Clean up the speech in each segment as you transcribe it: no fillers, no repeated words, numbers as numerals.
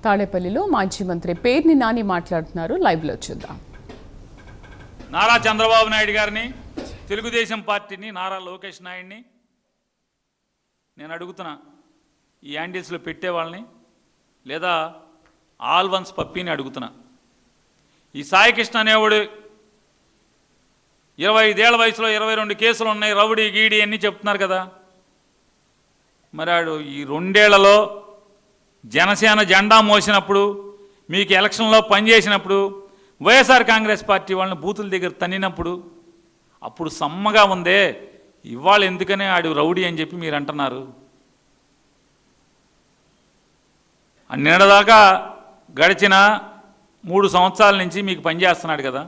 తాడేపల్లిలో మాజీ మంత్రి పేర్ని నాని మాట్లాడుతున్నారు. లైవ్లో చూద్దాం. నారా చంద్రబాబు నాయుడు గారిని, తెలుగుదేశం పార్టీని, నారా లోకేష్ నాయుడిని నేను అడుగుతున్నా, ఈ యాండిల్స్లో పెట్టే వాళ్ళని లేదా ఆల్ వన్స్ పప్పీని అడుగుతున్నా. ఈ సాయికృష్ణ అనేవాడు 25 ఏళ్ల వయసులో 22 కేసులు ఉన్నాయి, రౌడీ గీడి అన్నీ చెప్తున్నారు కదా. మరి ఆడు ఈ 2 ఏళ్లలో జనసేన జెండా మోసినప్పుడు, మీకు ఎలక్షన్లో పనిచేసినప్పుడు, వైఎస్ఆర్ కాంగ్రెస్ పార్టీ వాళ్ళని బూతుల దగ్గర తన్నినప్పుడు అప్పుడు సమ్మగా ఉందే, ఇవాళ ఎందుకనే ఆడు రౌడీ అని చెప్పి మీరు అంటున్నారు? నిన్నదాకా గడిచిన 3 సంవత్సరాల నుంచి మీకు పనిచేస్తున్నాడు కదా,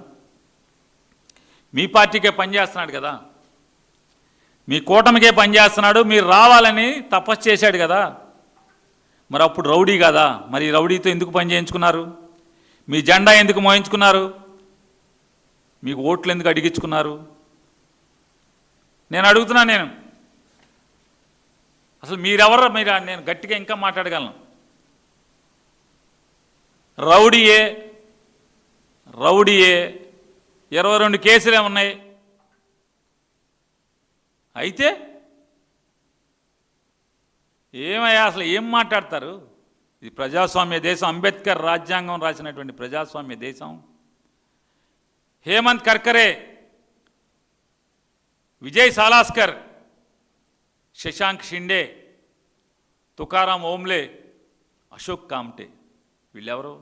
మీ పార్టీకే పనిచేస్తున్నాడు కదా, మీ కూటమికే పనిచేస్తున్నాడు, మీరు రావాలని తపస్సు చేశాడు కదా. మరి అప్పుడు రౌడీ కదా, మరి రౌడీతో ఎందుకు పని చేయించుకున్నారు? మీ జెండా ఎందుకు మోయించుకున్నారు? మీకు ఓట్లు ఎందుకు అడిగించుకున్నారు? నేను అడుగుతున్నా. నేను అసలు మీరెవరు? నేను గట్టిగా ఇంకా మాట్లాడగలను. రౌడీయే 22 కేసులే ఉన్నాయి. అయితే ఏమయ్యా, అసలు ఏం మాట్లాడతారు? ఇది ప్రజాస్వామ్య దేశం, అంబేద్కర్ రాజ్యాంగం రాసినటువంటి ప్రజాస్వామ్య దేశం. హేమంత్ కర్కరే, విజయ్ సాలాస్కర్, శశాంక్ షిండే, తుకారాం ఓమ్లే, అశోక్ కామ్టే, వీళ్ళెవరు?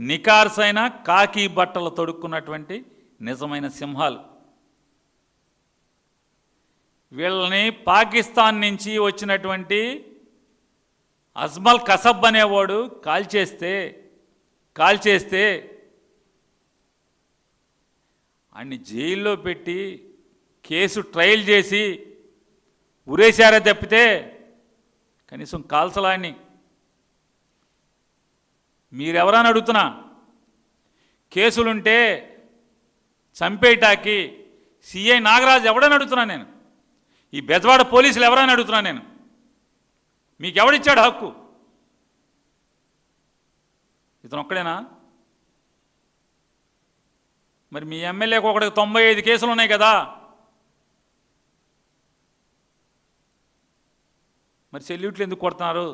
నికార్సైన కాకి బట్టలు తొడుక్కున్నటువంటి నిజమైన సింహాలు. వీళ్ళని పాకిస్తాన్ నుంచి వచ్చినటువంటి అజ్మల్ కసబ్ అనేవాడు కాల్చేస్తే అన్ని జైల్లో పెట్టి కేసు ట్రయల్ చేసి ఉరేశారే తప్పితే కనీసం కాల్చలాన్ని. మీరెవరని అడుగుతున్నా. కేసులుంటే చంపేటాకి సిఐ నాగరాజు ఎవడని అడుగుతున్నా నేను. ఈ బెజవాడ పోలీసులు ఎవరని అడుగుతున్నా నేను. మీకు ఎవడిచ్చాడు హక్కు? ఇతను ఒక్కడేనా? మరి మీ ఎమ్మెల్యేకి ఒకటికి 95 కేసులు ఉన్నాయి కదా. మరి సెల్యూట్లు ఎందుకు కొడుతున్నారు?